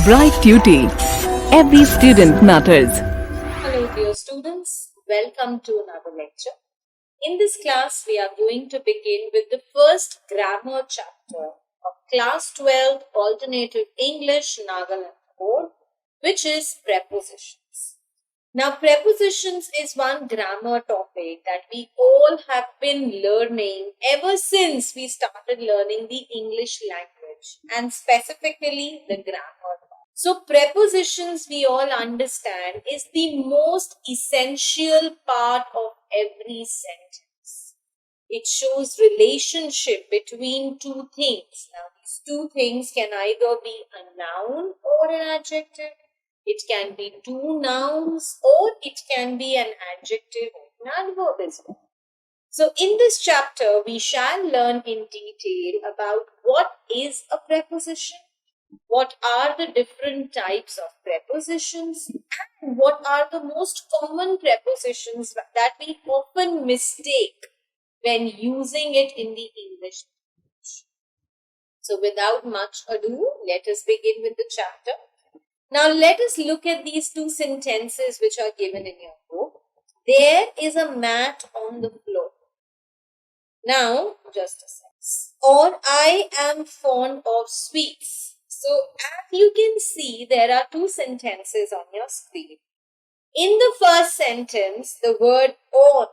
Bright Duty. Every student matters. Hello dear students, welcome to another lecture. In this class, we are going to begin with the first grammar chapter of class 12 alternative English Nagaland board, which is prepositions. Now, prepositions is one grammar topic that we all have been learning ever since we started learning the English language and specifically the grammar. So, prepositions we all understand is the most essential part of every sentence. It shows relationship between two things. Now, these two things can either be a noun or an adjective. It can be two nouns or it can be an adjective or an adverb as well. So, in this chapter, we shall learn in detail about what is a preposition, what are the different types of prepositions, and what are the most common prepositions that we often mistake when using it in the English language. So without much ado, let us begin with the chapter. Now let us look at these two sentences which are given in your book. There is a mat on the floor. Now, just a second. Or I am fond of sweets. So, as you can see, there are two sentences on your screen. In the first sentence, the word on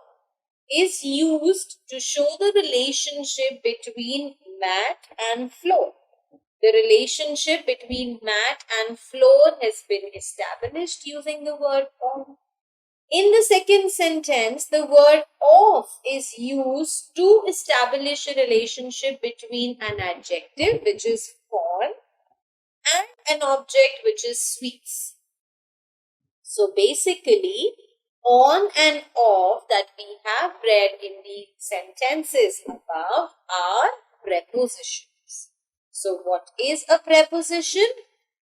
is used to show the relationship between mat and floor. The relationship between mat and floor has been established using the word on. In the second sentence, the word of is used to establish a relationship between an adjective, which is fond, and an object, which is sweets. So basically, on and off that we have read in the sentences above are prepositions. So what is a preposition?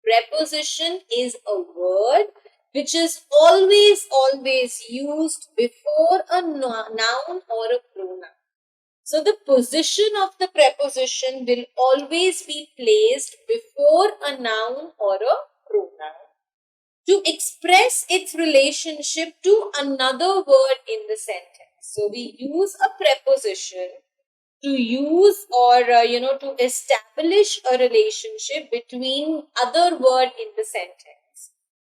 Preposition is a word which is always used before a noun or a pronoun. So the position of the preposition will always be placed before a noun or a pronoun to express its relationship to another word in the sentence. So we use a preposition to use or to establish a relationship between other word in the sentence.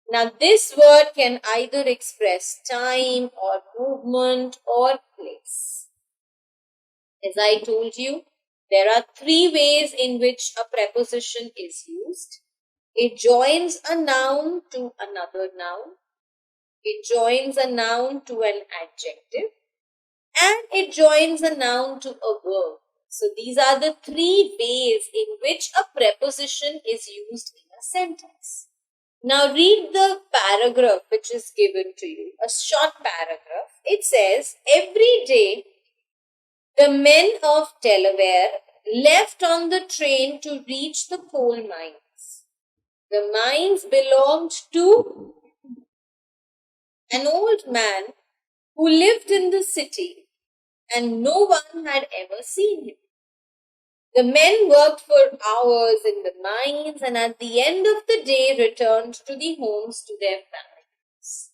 Now, this word can either express time or movement or place. As I told you, there are three ways in which a preposition is used. It joins a noun to another noun. It joins a noun to an adjective. And it joins a noun to a verb. So, these are the three ways in which a preposition is used in a sentence. Now read the paragraph which is given to you, a short paragraph. It says, every day the men of Delaware left on the train to reach the coal mines. The mines belonged to an old man who lived in the city and no one had ever seen him. The men worked for hours in the mines and at the end of the day returned to the homes to their families.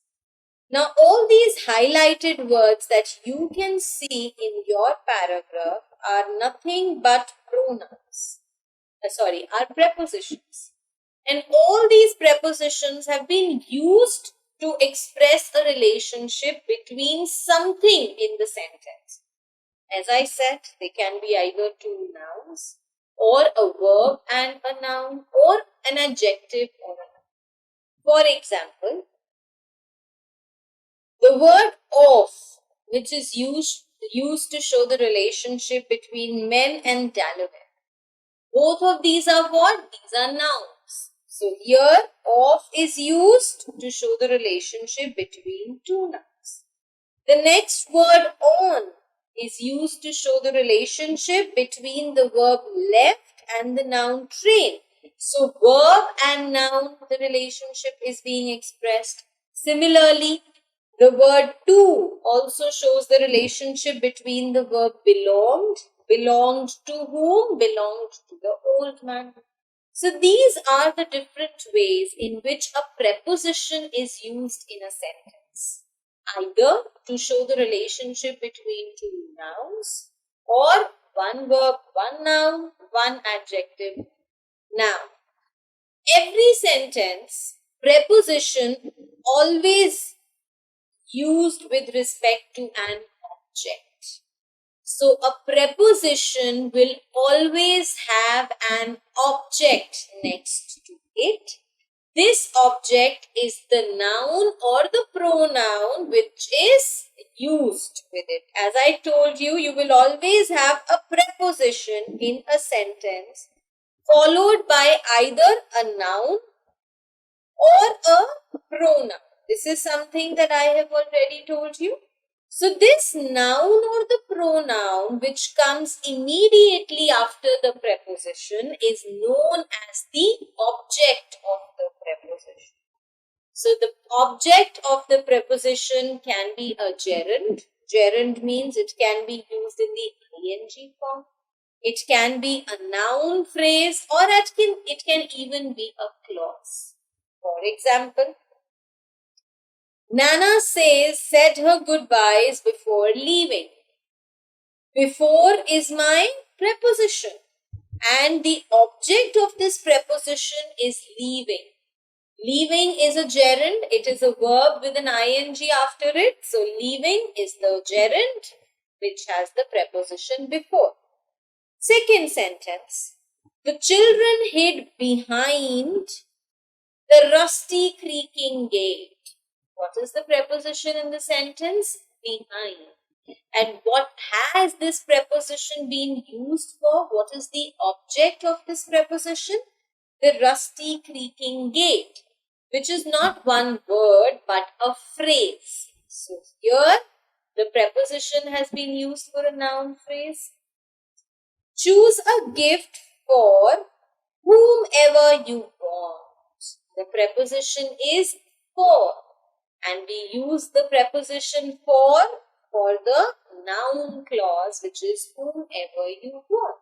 Now, all these highlighted words that you can see in your paragraph are nothing but pronouns. Are prepositions. And all these prepositions have been used to express a relationship between something in the sentence. As I said, they can be either two nouns or a verb and a noun or an adjective or a noun. For example, the word of, which is used to show the relationship between men and Delaware. Both of these are what? These are nouns. So here, of is used to show the relationship between two nouns. The next word on is used to show the relationship between the verb left and the noun train. So verb and noun, the relationship is being expressed. Similarly, the word to also shows the relationship between the verb belonged. Belonged to whom? Belonged to the old man. So these are the different ways in which a preposition is used in a sentence. Either to show the relationship between two nouns, or one verb, one noun, one adjective, noun. Every sentence, preposition always used with respect to an object. So a preposition will always have an object next to it. This object is the noun or the pronoun which is used with it. As I told you, you will always have a preposition in a sentence followed by either a noun or a pronoun. This is something that I have already told you. So this noun or the pronoun which comes immediately after the preposition is known as the object of the preposition. So the object of the preposition can be a gerund. Gerund means it can be used in the ing form. It can be a noun phrase, or it can even be a clause. For example, Nana said her goodbyes before leaving. Before is my preposition, and the object of this preposition is leaving. Leaving is a gerund. It is a verb with an ing after it. So leaving is the gerund which has the preposition before. Second sentence. The children hid behind the rusty creaking gate. What is the preposition in the sentence? Behind. And what has this preposition been used for? What is the object of this preposition? The rusty creaking gate, which is not one word but a phrase. So here the preposition has been used for a noun phrase. Choose a gift for whomever you want. The preposition is for, and we use the preposition for the noun clause, which is whomever you want.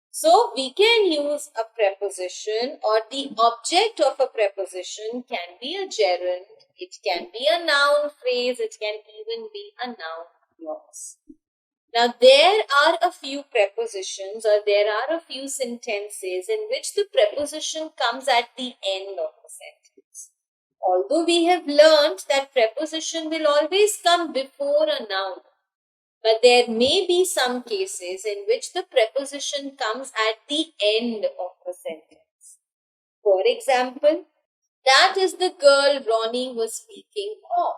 So we can use a preposition, or the object of a preposition can be a gerund, it can be a noun phrase, it can even be a noun clause. Now there are a few prepositions, or there are a few sentences in which the preposition comes at the end of the sentence. Although we have learnt that preposition will always come before a noun, but there may be some cases in which the preposition comes at the end of the sentence. For example, that is the girl Ronnie was speaking of.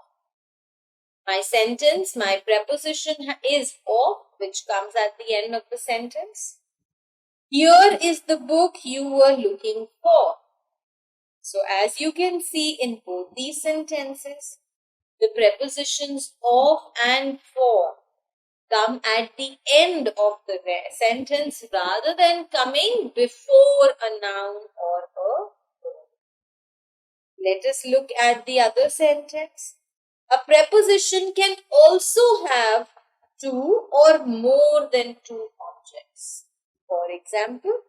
My sentence, my preposition is of, which comes at the end of the sentence. Here is the book you were looking for. So as you can see in both these sentences, the prepositions of and for come at the end of the sentence rather than coming before a noun or a verb. Let us look at the other sentence. A preposition can also have two or more than two objects. For example,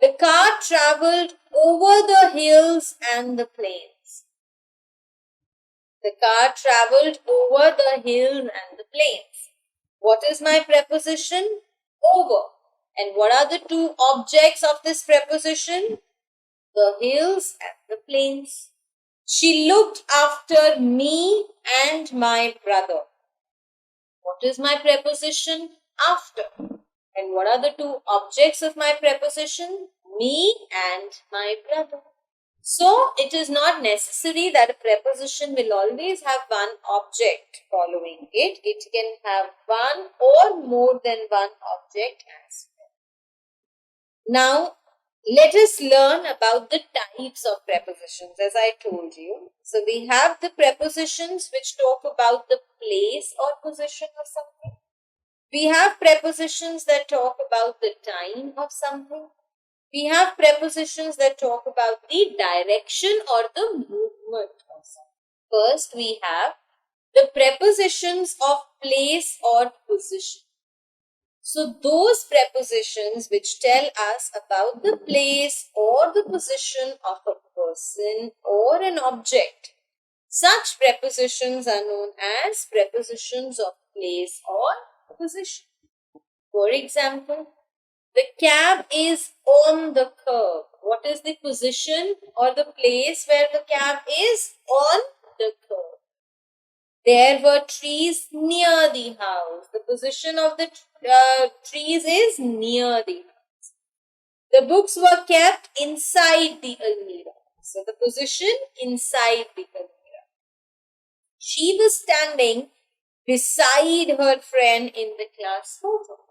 the car travelled over the hills and the plains. The car travelled over the hills and the plains. What is my preposition? Over. And what are the two objects of this preposition? The hills and the plains. She looked after me and my brother. What is my preposition? After. And what are the two objects of my preposition? Me and my brother. So, it is not necessary that a preposition will always have one object following it. It can have one or more than one object as well. Now, let us learn about the types of prepositions, as I told you. So, we have the prepositions which talk about the place or position of something. We have prepositions that talk about the time of something. We have prepositions that talk about the direction or the movement of something. First, we have the prepositions of place or position. So those prepositions which tell us about the place or the position of a person or an object, such prepositions are known as prepositions of place or position. For example, the cab is on the curb. What is the position or the place where the cab is? On the curb. There were trees near the house. The position of the trees is near the house. The books were kept inside the almirah. So the position inside the almirah. She was standing beside her friend in the class photo.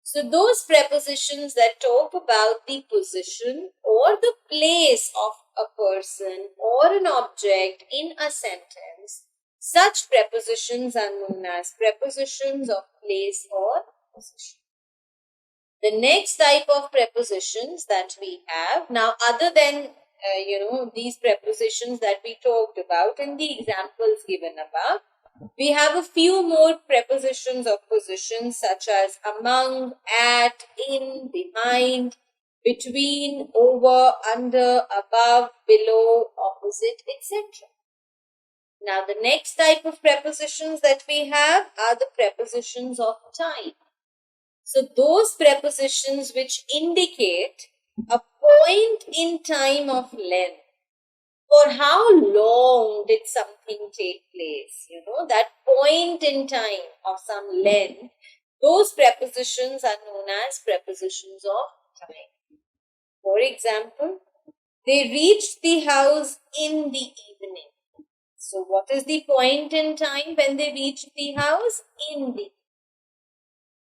So those prepositions that talk about the position or the place of a person or an object in a sentence, such prepositions are known as prepositions of place or position. The next type of prepositions that we have, now other than these prepositions that we talked about in the examples given above, we have a few more prepositions of position such as among, at, in, behind, between, over, under, above, below, opposite, etc. Now the next type of prepositions that we have are the prepositions of time. So those prepositions which indicate a point in time of length. For how long did something take place? That point in time of some length, those prepositions are known as prepositions of time. For example, they reached the house in the evening. So what is the point in time when they reached the house? In the evening.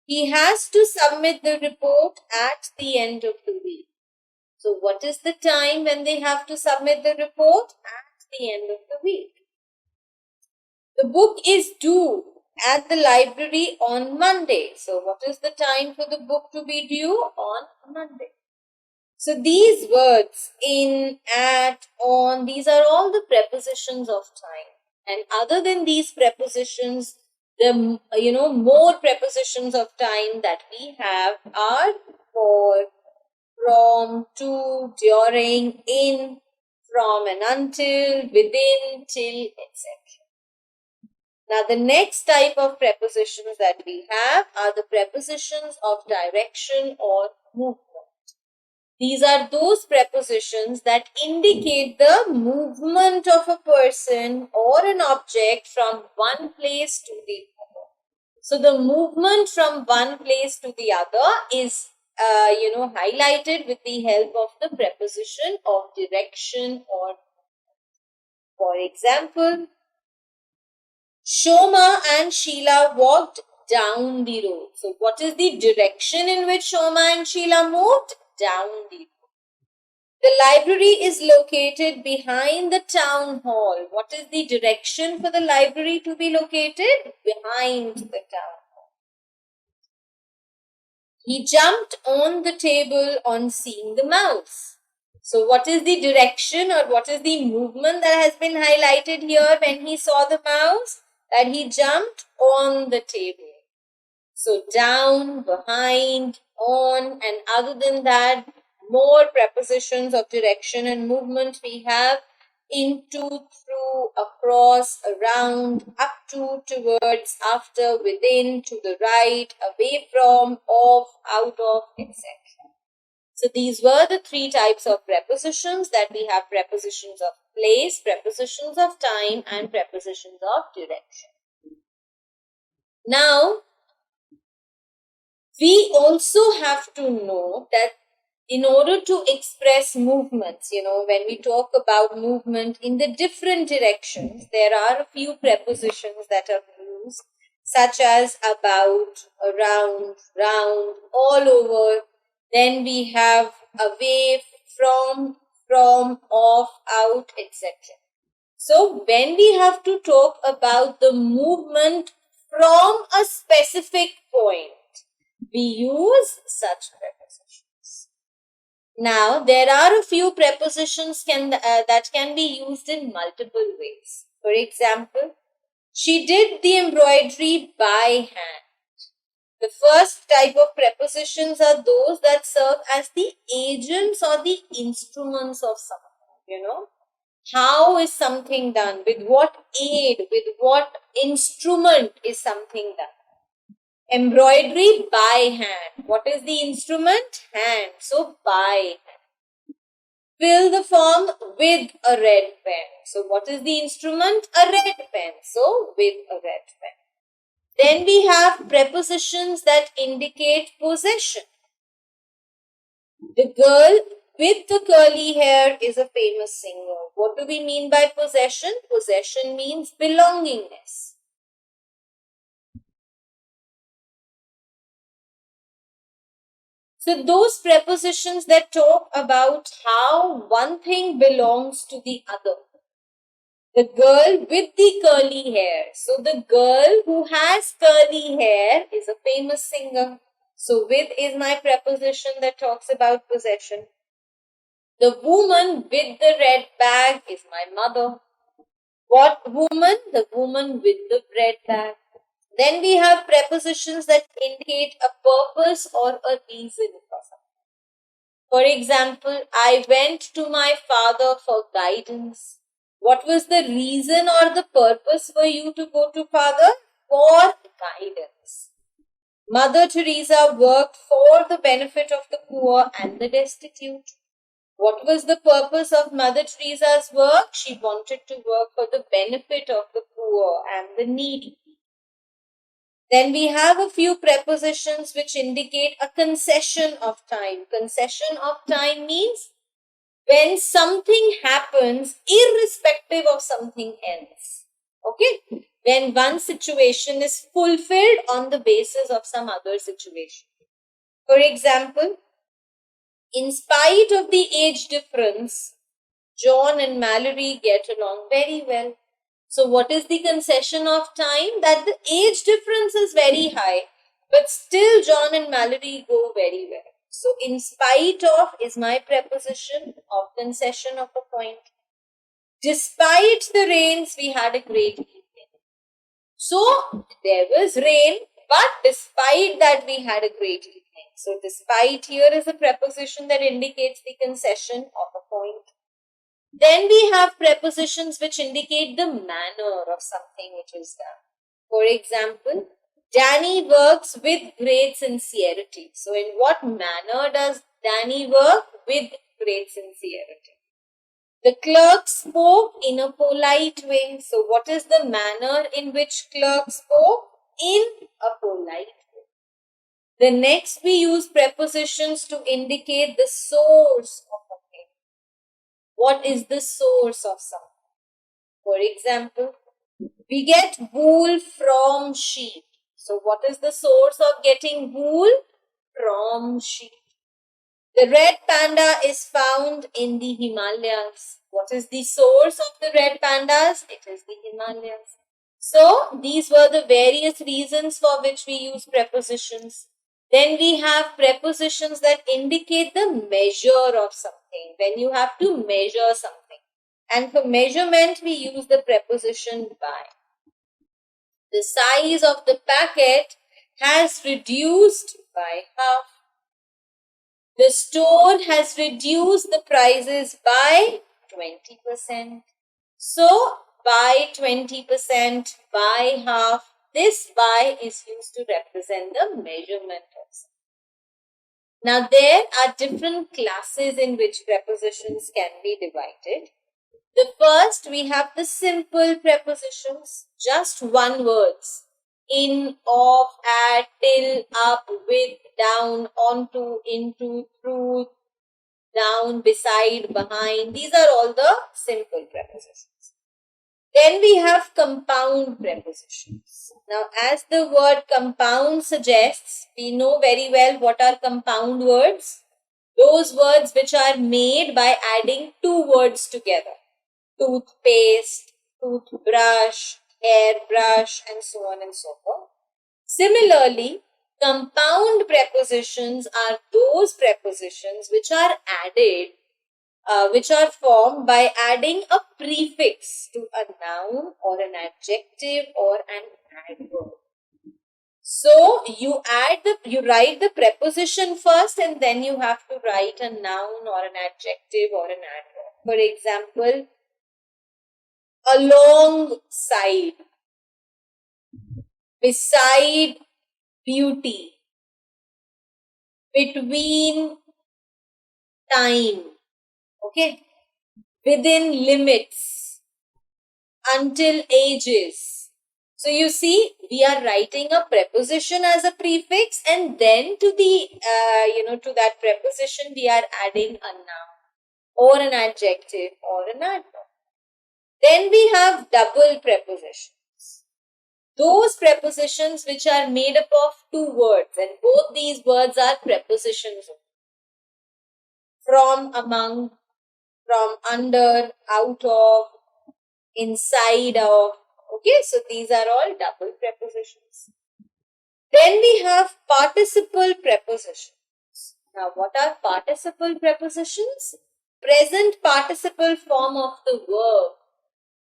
He has to submit the report at the end of the week. So what is the time when they have to submit the report? At the end of the week. The book is due at the library on Monday. So what is the time for the book to be due? On Monday. So these words, in, at, on, these are all the prepositions of time. And other than these prepositions, the more prepositions of time that we have are for, from, to, during, in, from and until, within, till, etc. Now the next type of prepositions that we have are the prepositions of direction or movement. These are those prepositions that indicate the movement of a person or an object from one place to the other. So the movement from one place to the other is highlighted with the help of the preposition of direction or movement. For example, Shoma and Sheila walked down the road. So what is the direction in which Shoma and Sheila moved? Down the road. The library is located behind the town hall. What is the direction for the library to be located? Behind the town hall. He jumped on the table on seeing the mouse. So what is the direction or what is the movement that has been highlighted here when he saw the mouse? That he jumped on the table. So down, behind, on, and other than that, more prepositions of direction and movement we have: into, through, across, around, up to, towards, after, within, to the right, away from, of, out of, etc. So these were the three types of prepositions that we have: prepositions of place, prepositions of time, and prepositions of direction. Now, we also have to know that in order to express movements, when we talk about movement in the different directions, there are a few prepositions that are used, such as about, around, round, all over. Then we have away, from, off, out, etc. So when we have to talk about the movement from a specific point, we use such prepositions. Now, there are a few prepositions that can be used in multiple ways. For example, she did the embroidery by hand. The first type of prepositions are those that serve as the agents or the instruments of something. How is something done? With what aid, with what instrument is something done? Embroidery by hand. What is the instrument? Hand. So by hand. Fill the form with a red pen. So what is the instrument? A red pen. So with a red pen. Then we have prepositions that indicate possession. The girl with the curly hair is a famous singer. What do we mean by possession? Possession means belongingness. So those prepositions that talk about how one thing belongs to the other. The girl with the curly hair. So the girl who has curly hair is a famous singer. So with is my preposition that talks about possession. The woman with the red bag is my mother. What woman? The woman with the red bag. Then we have prepositions that indicate a purpose or a reason for something. For example, I went to my father for guidance. What was the reason or the purpose for you to go to father? For guidance. Mother Teresa worked for the benefit of the poor and the destitute. What was the purpose of Mother Teresa's work? She wanted to work for the benefit of the poor and the needy. Then we have a few prepositions which indicate a concession of time. Concession of time means when something happens irrespective of something else. Okay? When one situation is fulfilled on the basis of some other situation. For example, in spite of the age difference, John and Mallory get along very well. So what is the concession of time? That the age difference is very high, but still John and Mallory go very well. So in spite of is my preposition of concession of a point. Despite the rains, we had a great evening. So there was rain, but despite that we had a great evening. So despite here is a preposition that indicates the concession of a point. Then we have prepositions which indicate the manner of something which is done. For example, Danny works with great sincerity. So in what manner does Danny work? With great sincerity. The clerk spoke in a polite way. So what is the manner in which clerk spoke? In a polite way. The next we use prepositions to indicate the source of a thing. What is the source of something? For example, we get wool from sheep. So what is the source of getting wool? From sheep. The red panda is found in the Himalayas. What is the source of the red pandas? It is the Himalayas. So these were the various reasons for which we use prepositions. Then we have prepositions that indicate the measure of something, when you have to measure something. And for measurement, we use the preposition by. The size of the packet has reduced by half. The store has reduced the prices by 20%. So, by 20%, by half, this by is used to represent the measurement of something. Now, there are different classes in which prepositions can be divided. The first, we have the simple prepositions, just one words. In, of, at, till, up, with, down, onto, into, through, down, beside, behind. These are all the simple prepositions. Then we have compound prepositions. Now, as the word compound suggests, we know very well what are compound words. Those words which are made by adding two words together. Toothpaste, toothbrush, hairbrush, and so on and so forth. Similarly, compound prepositions are those prepositions which are added, which are formed by adding a prefix to a noun or an adjective or an adverb. So you write the preposition first, and then you have to write a noun or an adjective or an adverb. For example, alongside, beside beauty, between time, okay, within limits, until ages. So you see, we are writing a preposition as a prefix, and then to the to that preposition we are adding a noun or an adjective or an adverb. Then we have double prepositions. Those prepositions which are made up of two words, and both these words are prepositions. From, among, from, under, out of, inside of. Okay, so these are all double prepositions. Then we have participle prepositions. Now, what are participle prepositions? Present participle form of the verb,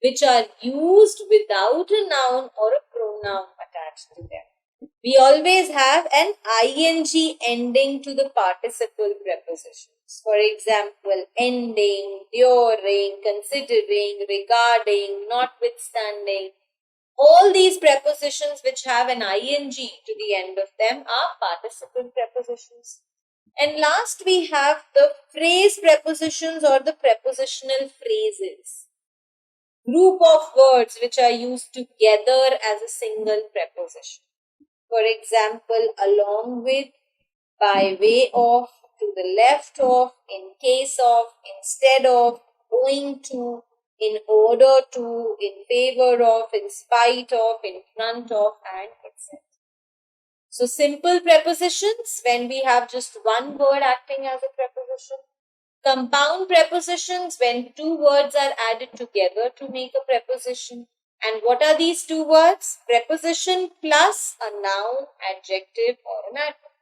which are used without a noun or a pronoun attached to them. We always have an ing ending to the participle prepositions. For example, ending, during, considering, regarding, notwithstanding. All these prepositions which have an ing to the end of them are participle prepositions. And last we have the phrase prepositions or the prepositional phrases. Group of words which are used together as a single preposition. For example, along with, by way of, to the left of, in case of, instead of, owing to, in order to, in favor of, in spite of, in front of, and etc. So simple prepositions, when we have just one word acting as a preposition. Compound prepositions, when two words are added together to make a preposition. And what are these two words? Preposition plus a noun, adjective, or an adverb.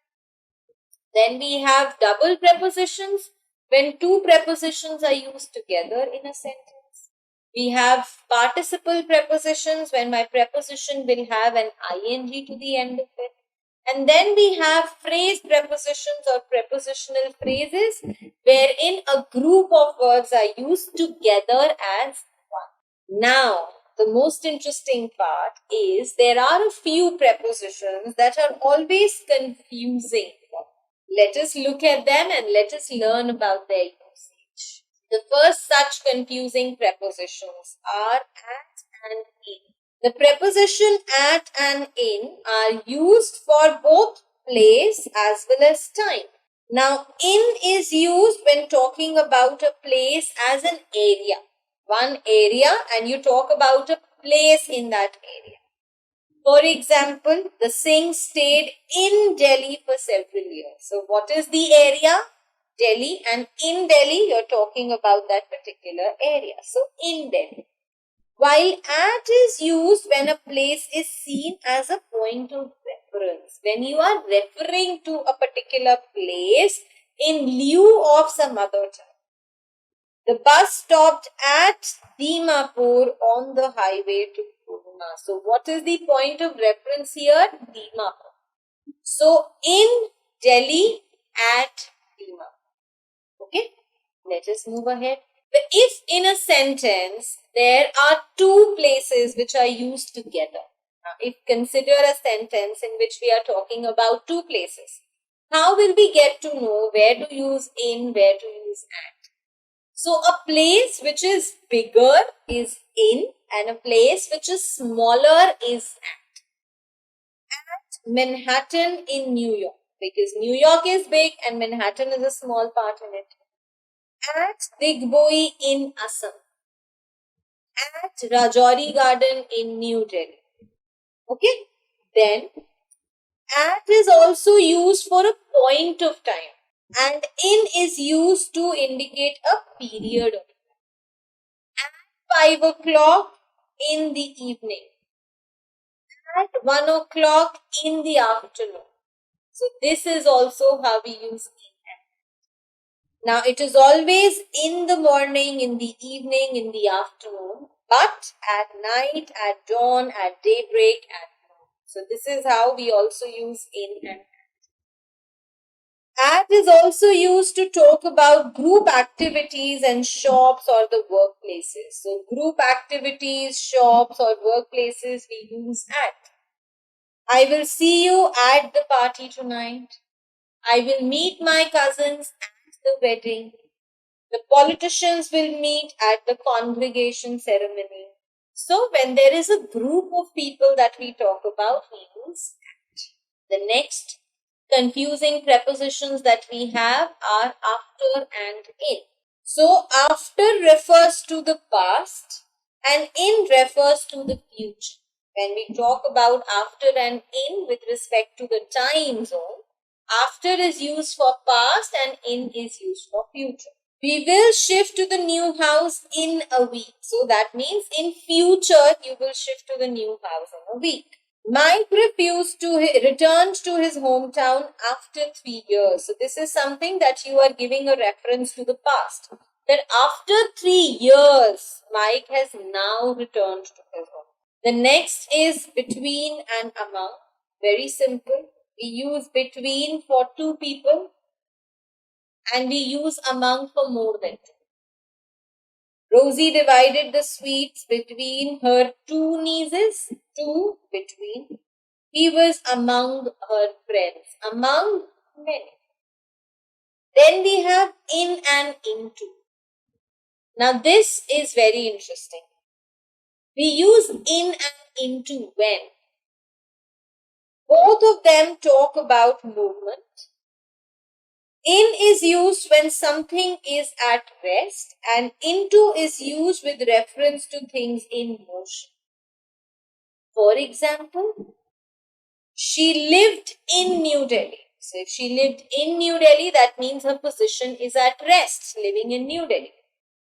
Then we have double prepositions, when two prepositions are used together in a sentence. We have participle prepositions, when my preposition will have an ing to the end of it. And then we have phrase prepositions or prepositional phrases, wherein a group of words are used together as one. Now, the most interesting part is there are a few prepositions that are always confusing. Let us look at them and let us learn about their usage. The first such confusing prepositions are at and in. The preposition at and in are used for both place as well as time. Now, in is used when talking about a place as an area. One area, and you talk about a place in that area. For example, the Singh stayed in Delhi for several years. So, what is the area? Delhi, and in Delhi, you're talking about that particular area. So, in Delhi. While at is used when a place is seen as a point of reference. When you are referring to a particular place in lieu of some other term. The bus stopped at Dimapur on the highway to Pune. So what is the point of reference here? Dimapur. So in Delhi, at Dimapur. Okay, let us move ahead. If in a sentence there are two places which are used together, if consider a sentence in which we are talking about two places, how will we get to know where to use in, where to use at? So a place which is bigger is in, and a place which is smaller is at. At Manhattan in New York, because New York is big and Manhattan is a small part in it. At Digboi in Assam. At Rajouri Garden in New Delhi. Okay, then at is also used for a point of time, and in is used to indicate a period of time. At 5 o'clock in the evening. At 1 o'clock in the afternoon. So this is also how we use in. Now it is always in the morning, in the evening, in the afternoon, but at night, at dawn, at daybreak, at noon. So this is how we also use in and at is also used to talk about group activities and shops or the workplaces. So group activities, shops or workplaces we use at. I will see you at the party tonight. I will meet my cousins at the wedding. The politicians will meet at the congregation ceremony. So when there is a group of people that we talk about, we use at. The next confusing prepositions that we have are after and in. So after refers to the past and in refers to the future. When we talk about after and in with respect to the time zone, after is used for past and in is used for future. We will shift to the new house in a week. So that means in future you will shift to the new house in a week. Mike returned to his hometown after 3 years. So this is something that you are giving a reference to the past. That after 3 years, Mike has now returned to his home. The next is between and among. Very simple. We use between for two people and we use among for more than two. Rosie divided the sweets between her two nieces, two between. He was among her friends, among many. Then we have in and into. Now this is very interesting. We use in and into when both of them talk about movement. In is used when something is at rest and into is used with reference to things in motion. For example, she lived in New Delhi. So if she lived in New Delhi, that means her position is at rest, living in New Delhi.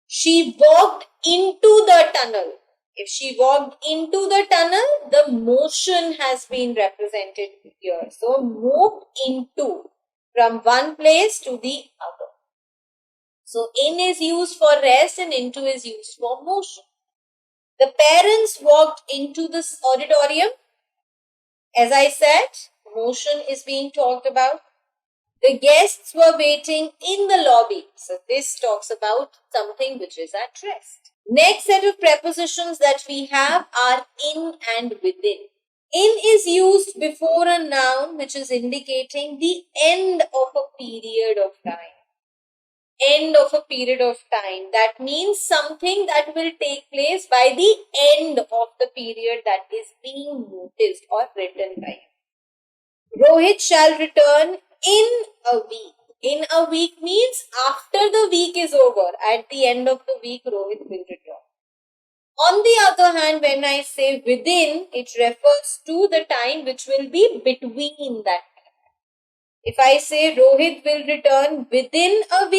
She walked into the tunnel. If she walked into the tunnel, the motion has been represented here. So moved into from one place to the other. So in is used for rest and into is used for motion. The parents walked into this auditorium. As I said, motion is being talked about. The guests were waiting in the lobby. So this talks about something which is at rest. Next set of prepositions that we have are in and within. In is used before a noun which is indicating the end of a period of time. End of a period of time. That means something that will take place by the end of the period that is being noticed or written by you. Rohit shall return in a week. In a week means after the week is over. At the end of the week, Rohit will return. On the other hand, when I say within, it refers to the time which will be between that. If I say Rohit will return within a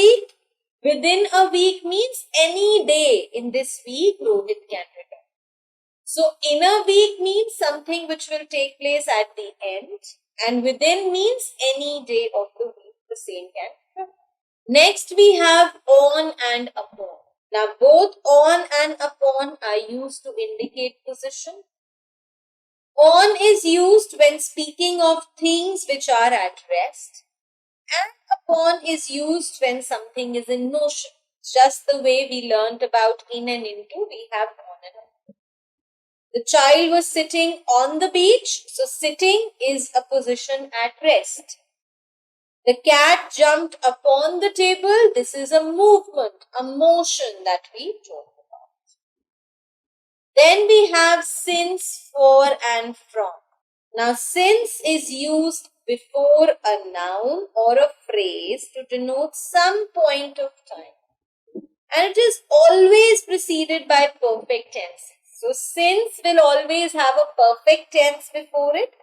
week means any day in this week Rohit can return. So in a week means something which will take place at the end and within means any day of the week the same can happen. Next we have on and upon. Now both on and upon are used to indicate position. On is used when speaking of things which are at rest. And upon is used when something is in motion. Just the way we learnt about in and into, we have on and upon. The child was sitting on the beach, so sitting is a position at rest. The cat jumped upon the table. This is a movement, a motion that we talk about. Then we have since, for and from. Now since is used before a noun or a phrase to denote some point of time. And it is always preceded by perfect tense. So since will always have a perfect tense before it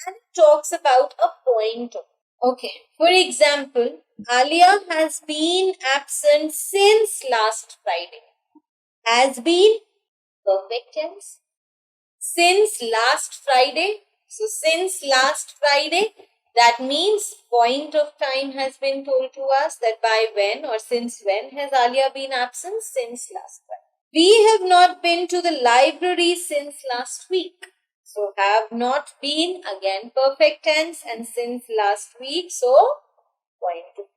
and it talks about a point of. Okay, for example, Alia has been absent since last Friday. Has been perfect tense. Since last Friday. So since last Friday, that means point of time has been told to us that by when or since when has Alia been absent? Since last Friday. We have not been to the library since last week. So have not been, again perfect tense, and since last week, so point to point.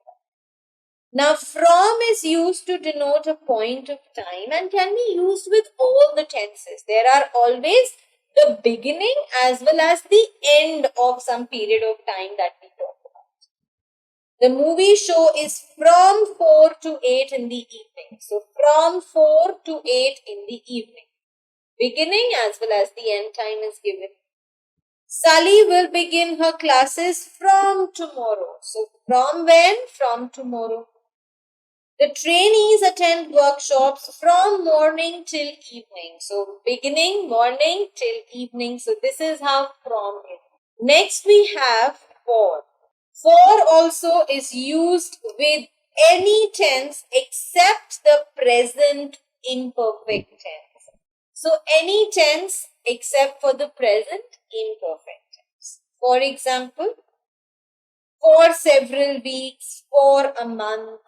Now from is used to denote a point of time and can be used with all the tenses. There are always the beginning as well as the end of some period of time that we talk about. The movie show is from 4 to 8 in the evening. So from 4 to 8 in the evening. Beginning as well as the end time is given. Sally will begin her classes from tomorrow. So from when? From tomorrow. The trainees attend workshops from morning till evening. So beginning, morning till evening. So this is how from is. Next we have for. For also is used with any tense except the present imperfect tense. So any tense except for the present imperfect tense. For example, for several weeks, for a month.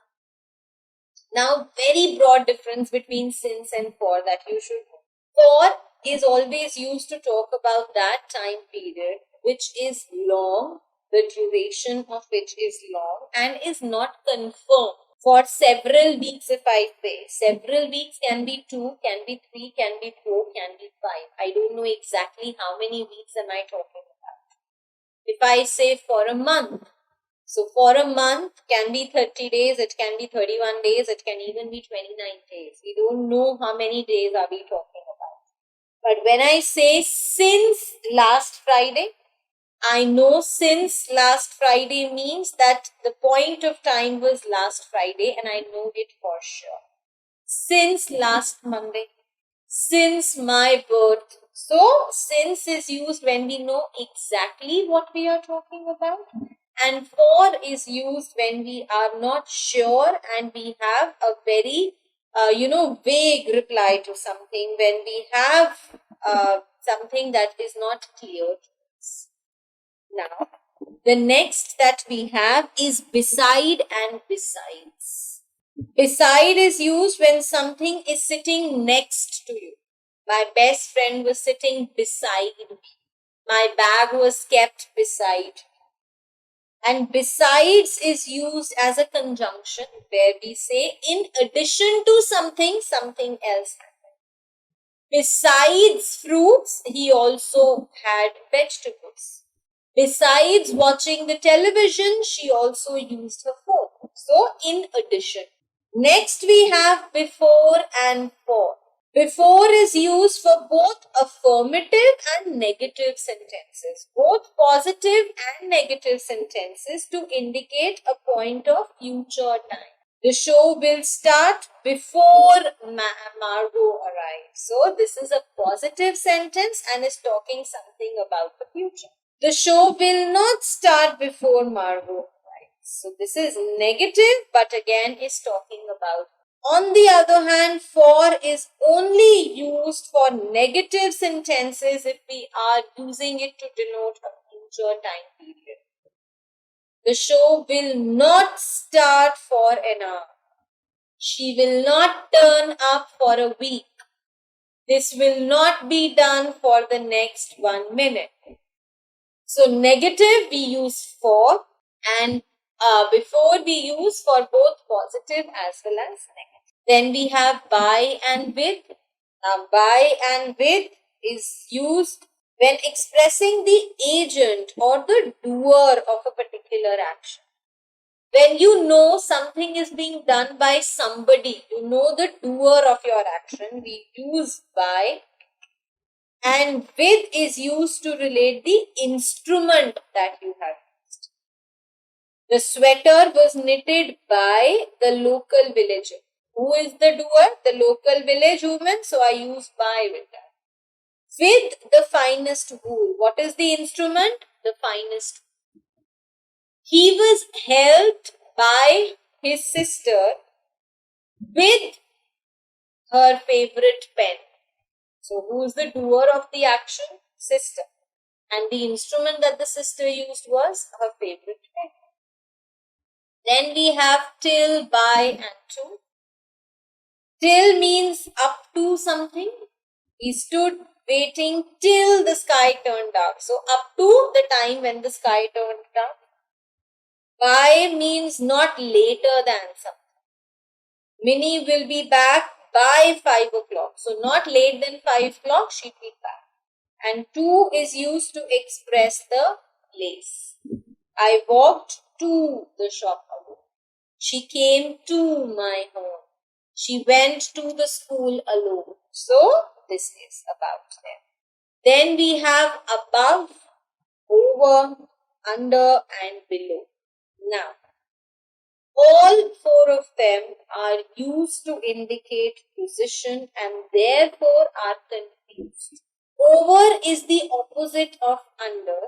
Now, very broad difference between since and for that you should know. For is always used to talk about that time period which is long, the duration of which is long and is not confirmed. For several weeks, if I say, several weeks can be 2, can be 3, can be 4, can be 5. I don't know exactly how many weeks am I talking about. If I say for a month, so for a month can be 30 days, it can be 31 days, it can even be 29 days. We don't know how many days are we talking about. But when I say since last Friday, I know since last Friday means that the point of time was last Friday and I know it for sure. Since last Monday, since my birth. So, since is used when we know exactly what we are talking about. And for is used when we are not sure and we have a very, vague reply to something, when we have something that is not clear to us. Now, the next that we have is beside and besides. Beside is used when something is sitting next to you. My best friend was sitting beside me. My bag was kept beside me. And besides is used as a conjunction where we say in addition to something, something else happened. Besides fruits, he also had vegetables. Besides watching the television, she also used her phone. So, in addition. Next, we have before and for. Before is used for both affirmative and negative sentences, both positive and negative sentences to indicate a point of future time. The show will start before Margot arrives. So, this is a positive sentence and is talking something about the future. The show will not start before Margot arrives. So, this is negative, but again is talking about. On the other hand, for is only used for negative sentences if we are using it to denote a future time period. The show will not start for an hour. She will not turn up for a week. This will not be done for the next 1 minute. So negative we use for and before we use for both positive as well as negative. Then we have by and with. Now by and with is used when expressing the agent or the doer of a particular action. When you know something is being done by somebody, you know the doer of your action, we use by. And with is used to relate the instrument that you have used. The sweater was knitted by the local villager. Who is the doer? The local village woman. So I use by with that. With the finest wool. What is the instrument? The finest wool. He was helped by his sister with her favorite pen. So who is the doer of the action? Sister. And the instrument that the sister used was her favorite pen. Then we have till, by and to. Till means up to something. He stood waiting till the sky turned dark. So up to the time when the sky turned dark. By means not later than something. Minnie will be back by 5 o'clock. So not late than 5 o'clock, she'll be back. And to is used to express the place. I walked to the shop alone. She came to my home. She went to the school alone. So this is about them. Then we have above, over, under and below. Now, all four of them are used to indicate position and therefore are confused. Over is the opposite of under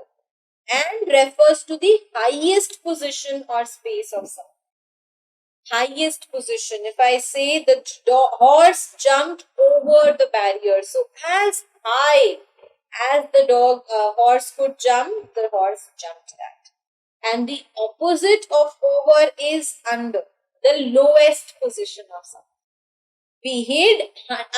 and refers to the highest position or space of something. Highest position. If I say the horse jumped over the barrier, so as high as the horse could jump, the horse jumped that. And the opposite of over is under, the lowest position of something. We hid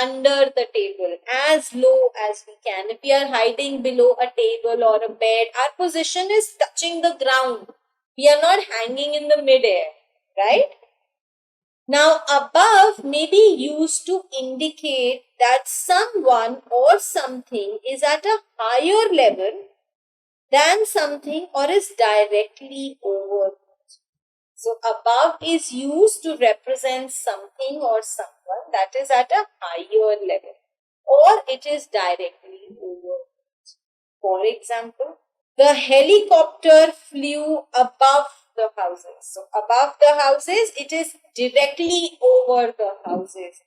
under the table as low as we can. If we are hiding below a table or a bed, our position is touching the ground. We are not hanging in the midair, right? Now, above may be used to indicate that someone or something is at a higher level than something or is directly over. So, above is used to represent something or someone that is at a higher level or it is directly over. For example, the helicopter flew above the houses. So, above the houses, it is directly over the houses.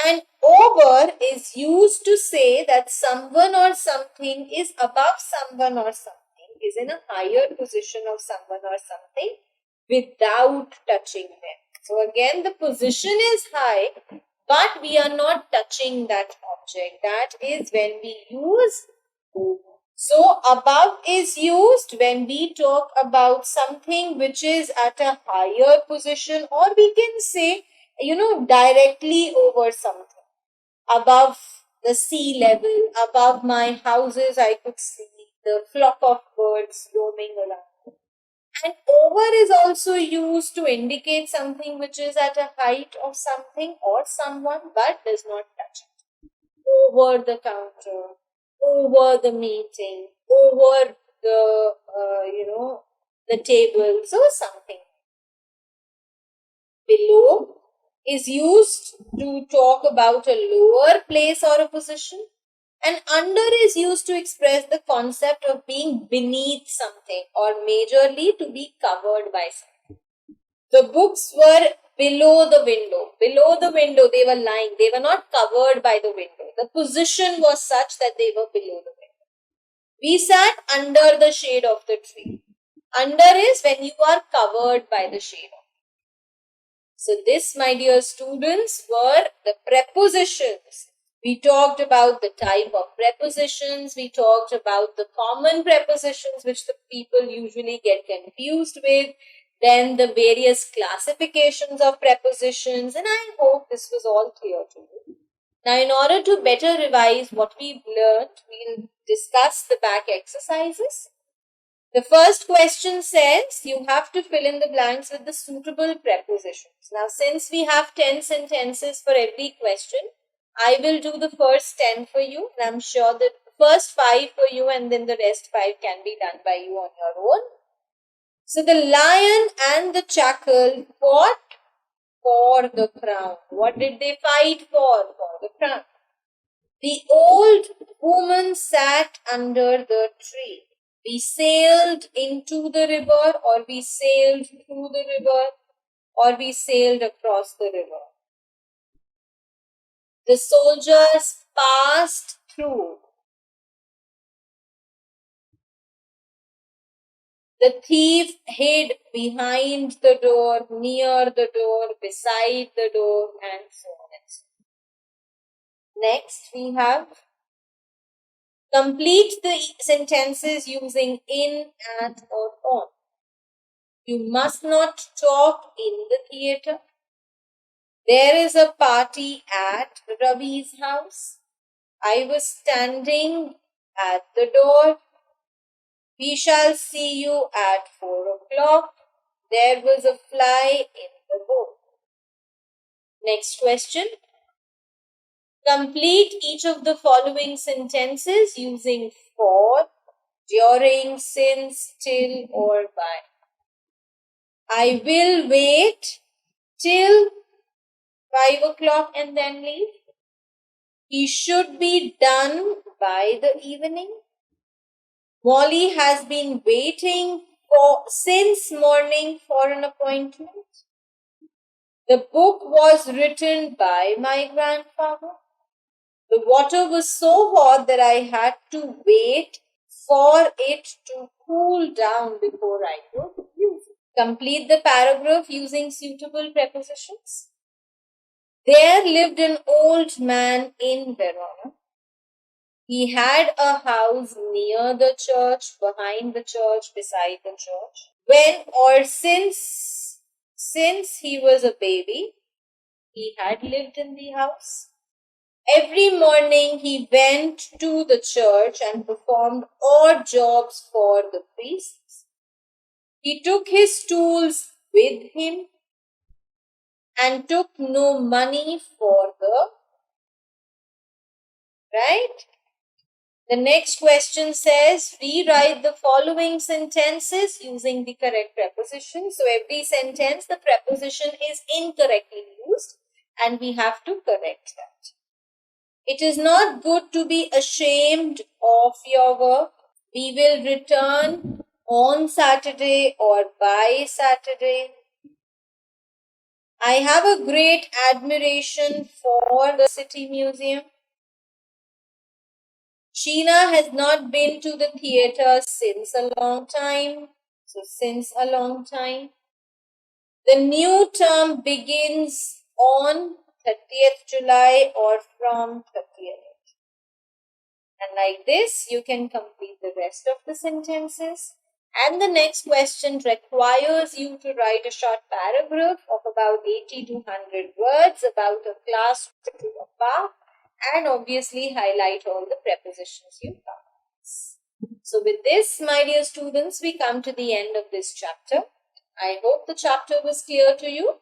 And over is used to say that someone or something is above someone or something, is in a higher position of someone or something without touching them. So again, the position is high, but we are not touching that object. That is when we use over. So above is used when we talk about something which is at a higher position, or we can say, directly over something. Above the sea level, above my houses, I could see the flock of birds roaming around. And over is also used to indicate something which is at a height of something or someone but does not touch it. Over the counter, over the meeting, over the, the table, so something. Below is used to talk about a lower place or a position, and under is used to express the concept of being beneath something or majorly to be covered by something. The books were below the window. Below the window, they were lying. They were not covered by the window. The position was such that they were below the window. We sat under the shade of the tree. Under is when you are covered by the shade. So this, my dear students, were the prepositions. We talked about the type of prepositions. We talked about the common prepositions which the people usually get confused with. Then the various classifications of prepositions. And I hope this was all clear to you. Now, in order to better revise what we've learned, we'll discuss the back exercises. The first question says you have to fill in the blanks with the suitable prepositions. Now, since we have 10 sentences for every question, I will do the first 10 for you, and I'm sure that the first 5 for you and then the rest 5 can be done by you on your own. So, the lion and the jackal fought for the crown. What did they fight for? For the crown. The old woman sat under the tree. We sailed into the river, or we sailed through the river, or we sailed across the river. The soldiers passed through. The thief hid behind the door, near the door, beside the door, and so on and so on. Next, we have complete the sentences using in, at, or on. You must not talk in the theatre. There is a party at Ravi's house. I was standing at the door. We shall see you at 4 o'clock. There was a fly in the boat. Next question. Complete each of the following sentences using for, during, since, till, or by. I will wait till 5 o'clock and then leave. He should be done by the evening. Molly has been waiting since morning for an appointment. The book was written by my grandfather. The water was so hot that I had to wait for it to cool down before I could use it. Complete the paragraph using suitable prepositions. There lived an old man in Verona. He had a house near the church, behind the church, beside the church. When or since he was a baby, he had lived in the house. Every morning he went to the church and performed odd jobs for the priests. He took his tools with him and took no money for right? The next question says, rewrite the following sentences using the correct preposition. So every sentence, the preposition is incorrectly used and we have to correct that. It is not good to be ashamed of your work. We will return on Saturday or by Saturday. I have a great admiration for the City Museum. Sheena has not been to the theatre since a long time. So, since a long time. The new term begins on 30th July or from 30th. And like this, you can complete the rest of the sentences. And the next question requires you to write a short paragraph of about 80 to 100 words about a class to a park, and obviously highlight all the prepositions you found. So with this, my dear students, we come to the end of this chapter. I hope the chapter was clear to you.